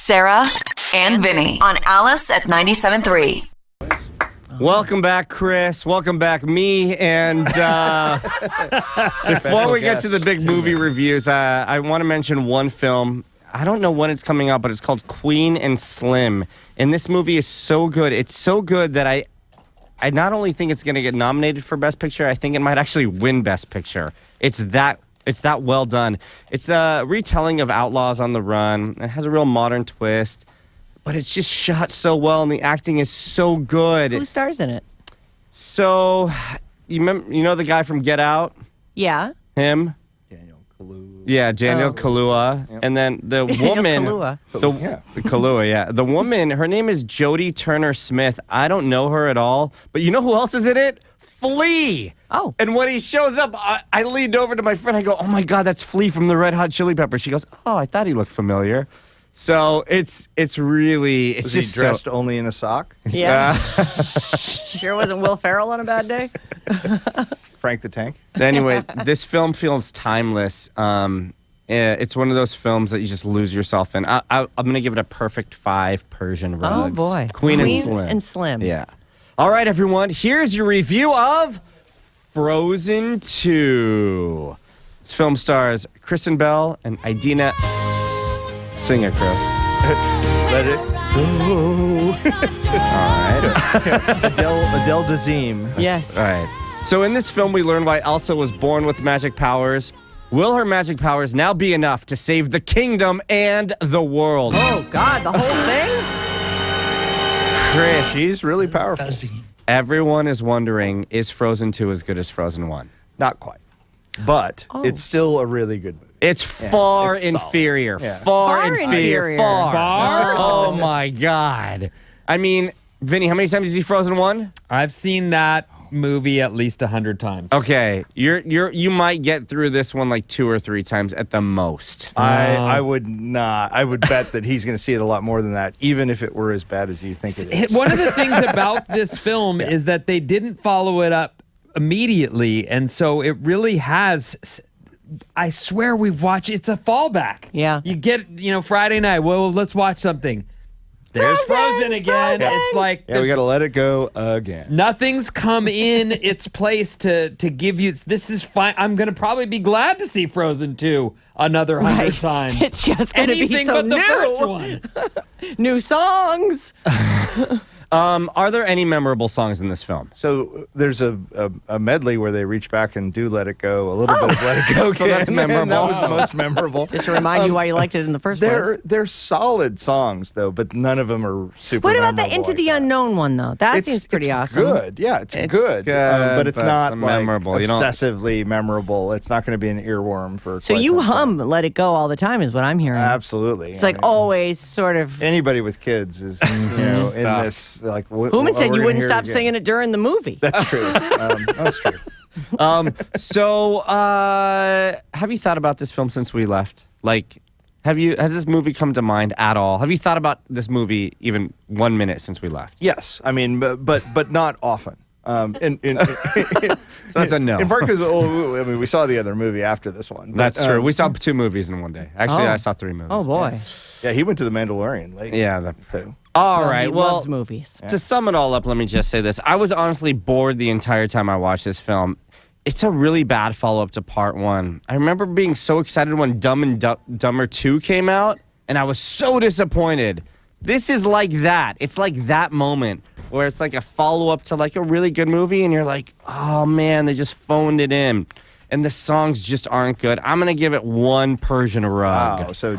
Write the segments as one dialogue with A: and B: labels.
A: Sarah and Vinnie on Alice at 97.3.
B: Welcome back, Chris. Welcome back, me. And before we get to the big movie reviews, I want to mention one film. I don't know when it's coming out, but it's called Queen and Slim. And this movie is so good. It's so good that I not only think it's going to get nominated for Best Picture, I think it might actually win Best Picture. It's that well done. It's the retelling of Outlaws on the Run. It has a real modern twist. But it's just shot so well, and the acting is so good.
C: Who stars in it?
B: So, you know the guy from Get Out?
C: Yeah.
B: Him?
D: Daniel Kaluuya.
B: Yeah, Daniel Kaluuya. Yep. And then the woman... Kaluuya, yeah. The woman, her name is Jodie Turner-Smith. I don't know her at all. But you know who else is in it? Flea!
C: Oh.
B: And when he shows up, I leaned over to my friend. I go, oh my God, that's Flea from the Red Hot Chili Peppers. She goes, oh, I thought he looked familiar. So it's really
D: Was he dressed only in a sock?
C: Yeah. Sure wasn't Will Ferrell on a bad day?
D: Frank the Tank?
B: Anyway, this film feels timeless. It's one of those films that you just lose yourself in. I'm going to give it a perfect 5 Persian rugs.
C: Oh, boy.
B: Queen and Slim. Yeah. All right, everyone. Here's your review of Frozen 2. This film stars Kristen Bell and Idina. Sing it, Chris.
D: Let it go.
B: All right.
D: Adele Dazeem.
C: Yes.
B: All right. So in this film, we learn why Elsa was born with magic powers. Will her magic powers now be enough to save the kingdom and the world?
C: Oh, God, the whole thing?
B: Chris.
D: She's really powerful.
B: Everyone is wondering, is Frozen 2 as good as Frozen 1?
D: Not quite. But it's still a really good movie.
B: It's far
D: it's
B: inferior.
D: Yeah.
B: Far inferior.
C: Far?
B: Oh, my God. I mean, Vinny, how many times did you see Frozen 1?
E: I've seen that movie at least 100 times.
B: Okay, you might get through this one like 2 or 3 times at the most.
D: I would not. I would bet that he's going to see it a lot more than that, even if it were as bad as you think it is.
E: One of the things about this film is that they didn't follow it up immediately, and so it really has... I swear we've watched... It's a fallback.
C: Yeah.
E: You get, Friday night, well, let's watch something. There's Frozen again.
C: Frozen.
E: It's like...
D: Yeah, we got to let it go again.
E: Nothing's come in its place to give you... This is fine. I'm going to probably be glad to see Frozen 2 another 100 times.
C: It's just going to be so
E: but the
C: new.
E: first one.
C: New songs.
B: Are there any memorable songs in this film?
D: So there's a medley where they reach back and do Let It Go, a little bit of Let It Go.
B: So that's memorable.
D: That was most memorable.
C: Just to remind you why you liked it in the first place.
D: They're solid songs, though, but none of them are super
C: What about the
D: memorable
C: Into
D: like
C: the
D: that.
C: Unknown one, though? That seems pretty awesome.
D: Good. Yeah, it's good.
B: good,
D: But it's
B: but
D: not
B: it's memorable.
D: Like
B: You don't-
D: obsessively memorable. It's not going to be an earworm for
C: So
D: quite
C: you
D: some
C: hum
D: time.
C: Let It Go all the time is what I'm hearing.
D: Absolutely.
C: It's like always sort of...
D: Anybody with kids is, in this, like...
C: Hooman said you wouldn't stop singing it during the movie.
D: That's true. That's true.
B: So, have you thought about this film since we left? Like, has this movie come to mind at all? Have you thought about this movie even 1 minute since we left?
D: Yes. I mean, but not often.
B: So that's a no.
D: In part because we saw the other movie after this one. But,
B: That's true. We saw 2 movies in one day. Actually,
C: Oh.
B: I saw 3 movies.
C: Oh, boy.
D: Yeah, he went to the Mandalorian late.
B: Yeah.
D: So
B: All
C: Well,
B: right.
C: he
B: Well,
C: loves movies.
B: to sum it all up, let me just say this. I was honestly bored the entire time I watched this film. It's a really bad follow-up to part 1. I remember being so excited when Dumb and Dumber 2 came out, and I was so disappointed. This is like that. It's like that moment where it's like a follow-up to like a really good movie, and you're like, oh man, they just phoned it in. And the songs just aren't good. I'm going to give it 1 Persian rug.
D: wow. So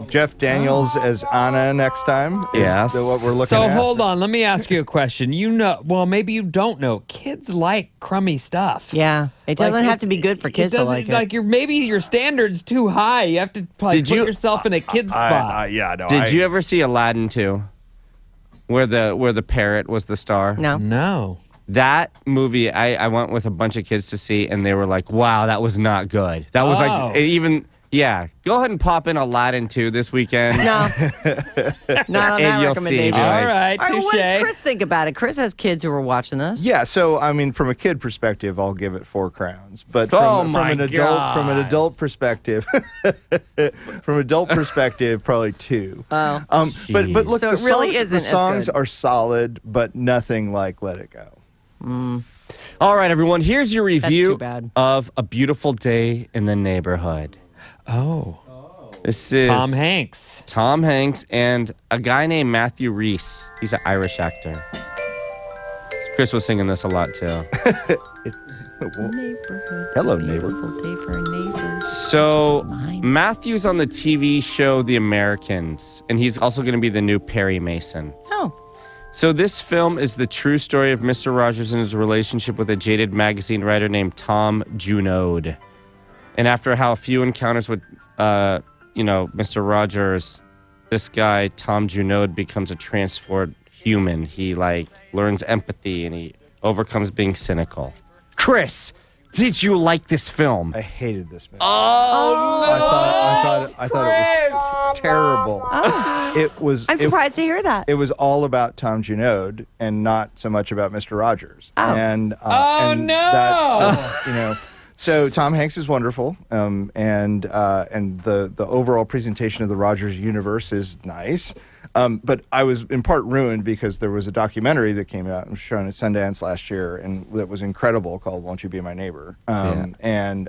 D: Jeff Daniels as Anna next time is
B: Yes.
D: what we're looking
E: So
D: at.
E: hold on, let me ask you a question. Well, maybe you don't know. Kids like crummy stuff.
C: Yeah. It doesn't have to be good for kids to
E: doesn't-
C: like it.
E: Maybe your standard's too high. You have to put yourself in a kid's spot.
B: Did you ever see Aladdin 2? Where the parrot was the star?
C: No.
E: No.
B: That movie, I went with a bunch of kids to see, and they were like, wow, that was not good. That was
E: Oh.
B: like, even Yeah, go ahead and pop in Aladdin 2 this weekend.
C: No. Not on that
B: And you'll see.
C: recommendation.
B: Like,
E: All right,
C: All right, what does
E: touche.
C: Chris think about it? Chris has kids who are watching this.
D: Yeah, so I mean, from a kid perspective, I'll give it 4 crowns. But
B: Oh
D: from
B: my
D: an adult perspective, probably 2.
C: Oh.
D: But look,
C: So
D: the
C: it really
D: songs,
C: isn't
D: the
C: as
D: songs
C: good.
D: are solid, but nothing like "Let It Go."
B: All right, everyone, here's your
C: too
B: review
C: bad.
B: of A Beautiful Day in the Neighborhood.
E: Oh,
B: This is
E: Tom Hanks.
B: Tom Hanks and a guy named Matthew Rhys. He's an Irish actor. Chris was singing this a lot, too.
C: Neighborhood.
D: Hello, neighbor.
C: Beautiful day for a neighbor.
B: So,
C: Mine.
B: Matthew's on the TV show The Americans, and he's also going to be the new Perry Mason.
C: Oh.
B: So this film is the true story of Mr. Rogers and his relationship with a jaded magazine writer named Tom Junod. And after how a few encounters with, Mr. Rogers, this guy, Tom Junod, becomes a transformed human. He, learns empathy and he overcomes being cynical. Chris, did you like this film?
D: I hated this movie.
B: Oh,
D: I thought it was terrible. It was.
C: I'm surprised to hear that.
D: It was all about Tom Junod and not so much about Mr. Rogers.
C: Oh.
D: And
E: no!
D: That just, So Tom Hanks is wonderful, and the overall presentation of the Rogers universe is nice. But I was in part ruined because there was a documentary that came out and was shown at Sundance last year, and that was incredible, called "Won't You Be My Neighbor?" And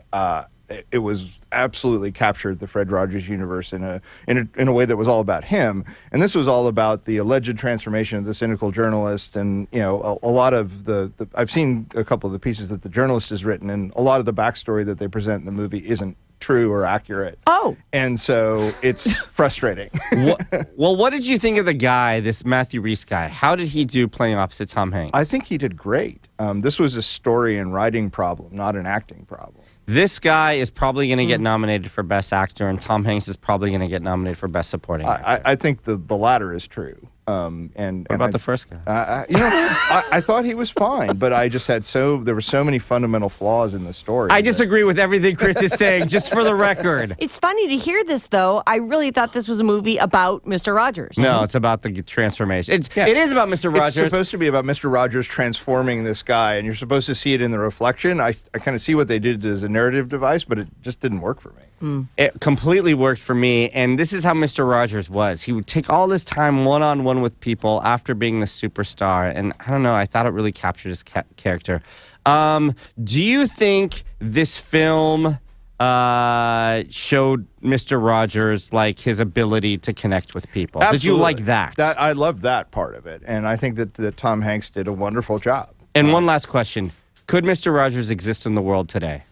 D: it was absolutely captured the Fred Rogers universe in a way that was all about him. And this was all about the alleged transformation of the cynical journalist. And a lot of the I've seen a couple of the pieces that the journalist has written, and a lot of the backstory that they present in the movie isn't true or accurate.
C: Oh.
D: And so it's frustrating.
B: what did you think of the guy, this Matthew Rhys guy? How did he do playing opposite Tom Hanks?
D: I think he did great. This was a story and writing problem, not an acting problem.
B: This guy is probably going to get nominated for Best Actor, and Tom Hanks is probably going to get nominated for Best Supporting Actor.
D: I think the latter is true. What
B: about the first guy?
D: I thought he was fine, but I just there were so many fundamental flaws in the story.
B: I disagree with everything Chris is saying, just for the record.
C: It's funny to hear this, though. I really thought this was a movie about Mr. Rogers.
B: No, it's about the transformation. It is about Mr. Rogers.
D: It's supposed to be about Mr. Rogers transforming this guy, and you're supposed to see it in the reflection. I kind of see what they did as a narrative device, but it just didn't work for me.
B: It completely worked for me, and this is how Mr. Rogers was. He would take all this time one-on-one with people after being the superstar, and I don't know, I thought it really captured his character. Do you think this film showed Mr. Rogers, his ability to connect with people?
D: Absolutely.
B: Did you like that?
D: I love that part of it, and I think that Tom Hanks did a wonderful job.
B: And one last question. Could Mr. Rogers exist in the world today?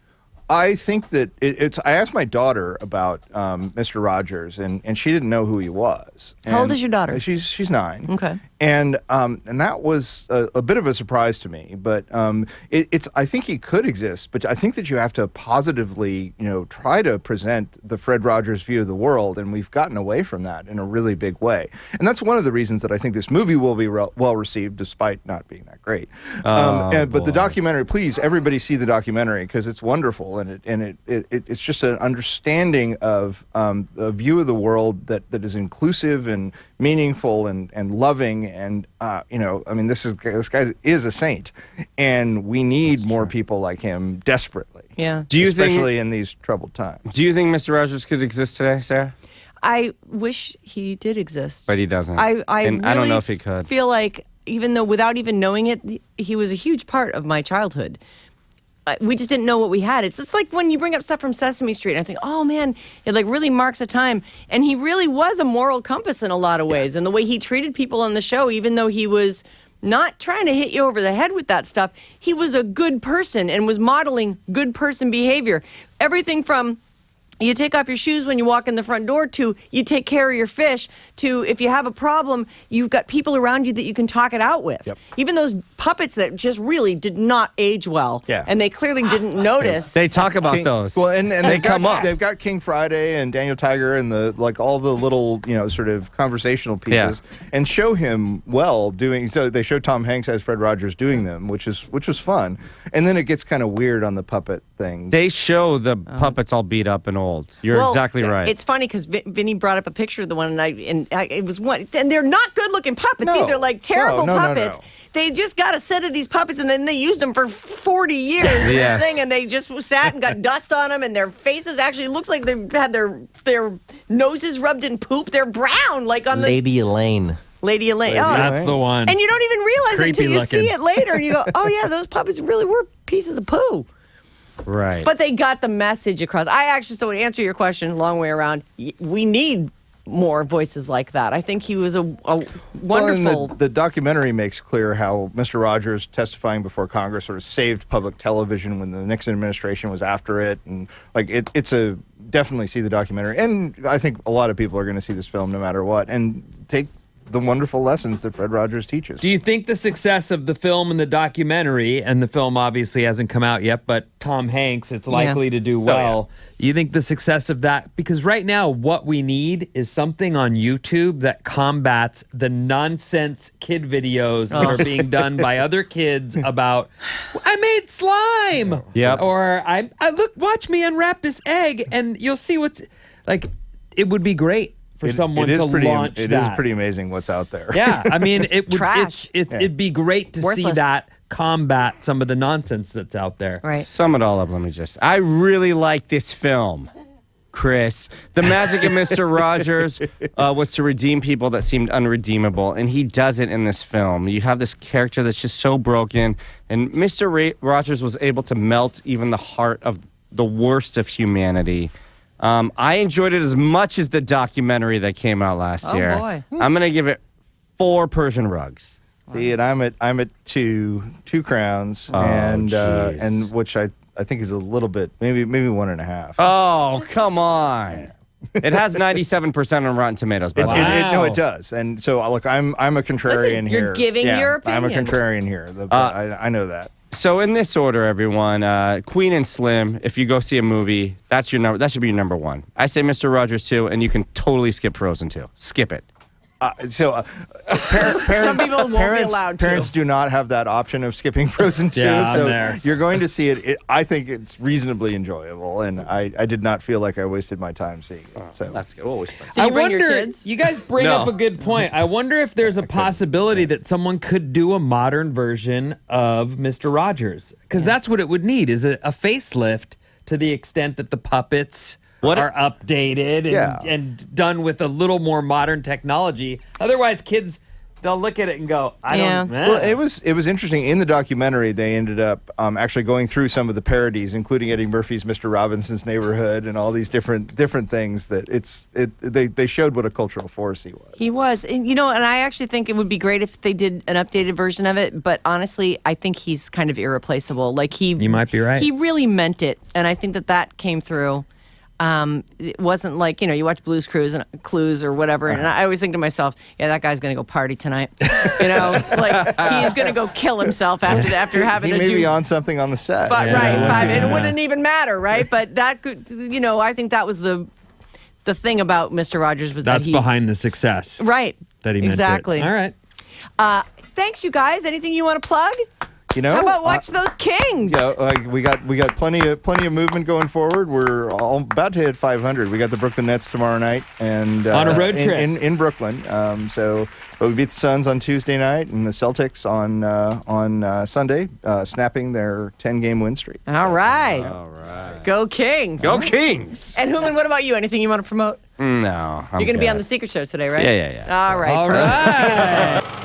D: I think that I asked my daughter about Mr. Rogers, and she didn't know who he was.
C: How old
D: And
C: is your daughter?
D: She's 9.
C: Okay.
D: And that was a bit of a surprise to me. But I think he could exist, but I think that you have to positively, try to present the Fred Rogers view of the world, and we've gotten away from that in a really big way. And that's one of the reasons that I think this movie will be well received, despite not being that great. But the documentary, please, everybody see the documentary, because it's wonderful. And it's just an understanding of a view of the world that is inclusive and meaningful and loving. And this guy is a saint, and we need more people like him desperately.
C: Yeah.
D: Especially in these troubled times.
B: Do you think Mr. Rogers could exist today, Sarah?
C: I wish he did exist.
B: But he doesn't.
C: I
B: And
C: really
B: I don't know if he could.
C: feel like, even though without even knowing it, he was a huge part of my childhood. We just didn't know what we had. It's just like when you bring up stuff from Sesame Street, and I think, oh man, it really marks a time. And he really was a moral compass in a lot of ways. And the way he treated people on the show, even though he was not trying to hit you over the head with that stuff, he was a good person and was modeling good person behavior. Everything from you take off your shoes when you walk in the front door, to you take care of your fish, to if you have a problem, you've got people around you that you can talk it out with.
D: Yep.
C: Even those puppets that just really did not age well, and they clearly didn't notice.
B: They talk about those.
D: Well, and
B: they come up.
D: They've got King Friday and Daniel Tiger and all the little sort of conversational pieces, and show him doing. So they show Tom Hanks as Fred Rogers doing them, which was fun. And then it gets kind of weird on the puppet thing.
B: They show the puppets all beat up and old. You're
C: Well,
B: exactly right.
C: It's funny because Vinny brought up a picture of the one, and it was one, and they're not good-looking puppets
D: No.
C: either. Like terrible
D: No.
C: puppets. They just got a set of these puppets, and then they used them for 40 years. in
B: Yes.
C: This thing, and they just sat and got dust on them, and their faces actually looks like they had their noses rubbed in poop. They're brown, like on the
F: Lady Elaine.
C: Lady Elaine. Oh.
E: That's the one.
C: And you don't even realize it
E: Creepy
C: until you
E: looking.
C: see it later, and you go, "Oh yeah, those puppets really were pieces of poo."
B: right.
C: But they got the message across. So to answer your question, long way around, we need more voices like that. I think he was a wonderful.
D: Well, the documentary makes clear how Mr. Rogers testifying before Congress sort of saved public television when the Nixon administration was after it, and like it's a definitely see the documentary. And I think a lot of people are going to see this film no matter what, and take the wonderful lessons that Fred Rogers teaches.
E: Do you think the success of the film and the documentary, and the film obviously hasn't come out yet, but Tom Hanks, it's likely to do well. You think the success of that, because right now what we need is something on YouTube that combats the nonsense kid videos that are being done by other kids about, I made slime.
B: Yep.
E: Or I look, watch me unwrap this egg and you'll see what's like. It would be great for someone to launch
D: It
E: that.
D: is pretty amazing what's out there.
E: Yeah, I mean, it would.
C: Trash.
E: It'd be great to see
C: Worthless.
E: that combat some of the nonsense that's out there.
C: Right.
B: Sum it all up. I really like this film, Chris. The magic of Mr. Rogers was to redeem people that seemed unredeemable, and he does it in this film. You have this character that's just so broken, and Mr. Rogers was able to melt even the heart of the worst of humanity. I enjoyed it as much as the documentary that came out last year.
C: Boy.
B: I'm gonna give it 4 Persian rugs.
D: See, and I'm at two crowns,
B: jeez.
D: and which I think is a little bit maybe 1.5.
B: Oh, come on. It has 97% on Rotten Tomatoes, by the way.
E: Wow.
D: It does, and so look, I'm a contrarian
C: Listen,
D: here.
C: you're giving your
D: I'm a
C: opinion.
D: contrarian here. I know that.
B: So in this order, everyone, Queen and Slim, if you go see a movie, that's your number. That should be your number 1. I say Mr. Rogers 2, and you can totally skip Frozen 2. Skip it.
D: Parents,
C: Some people won't be allowed to.
D: Parents do not have that option of skipping Frozen 2,
E: Yeah, I'm
D: so
E: there.
D: you're going to see it. I think it's reasonably enjoyable, and I did not feel like I wasted my time seeing it. So
B: That's good. Always fun.
C: Do you bring your
E: wonder,
C: kids?
E: you guys bring
B: No.
E: up a good point. I wonder if there's a possibility that someone could do a modern version of Mr. Rogers, because that's what it would need, is a facelift to the extent that the puppets are updated and done with a little more modern technology. Otherwise, kids, they'll look at it and go, I don't know.
D: Well, it was interesting. In the documentary, they ended up actually going through some of the parodies, including Eddie Murphy's Mr. Robinson's Neighborhood and all these different things that they showed what a cultural force he was.
C: He was. And, and I actually think it would be great if they did an updated version of it. But honestly, I think he's kind of irreplaceable. Like
E: You might be right.
C: He really meant it. And I think that came through. It wasn't like, you watch Blue's Clues or whatever. And I always think to myself, yeah, that guy's going to go party tonight. Like he's going to go kill himself after having
D: He
C: to
D: may
C: do.
D: be on something on the set.
C: But,
E: Yeah.
C: right. 5,
E: Yeah.
C: it wouldn't even matter, right? But that could, I think that was the thing about Mr. Rogers was
E: That's
C: that he.
E: behind the success.
C: Right.
E: That he meant
C: exactly.
E: it. All right.
C: Thanks, you guys. Anything you want to plug? How about watch those Kings?
D: Yeah, like we got plenty of movement going forward. We're all about to hit 500. We got the Brooklyn Nets tomorrow night, and
E: On a road trip.
D: in Brooklyn. But we beat the Suns on Tuesday night, and the Celtics on Sunday, snapping their 10-game win streak.
C: All right.
B: All right.
C: Go Kings.
B: Go Kings!
C: And Hooman, what about you? Anything you want to promote?
B: No.
C: You're going to be on the Secret Show today, right?
B: Yeah.
C: All right.
E: All
C: perfect.
E: right.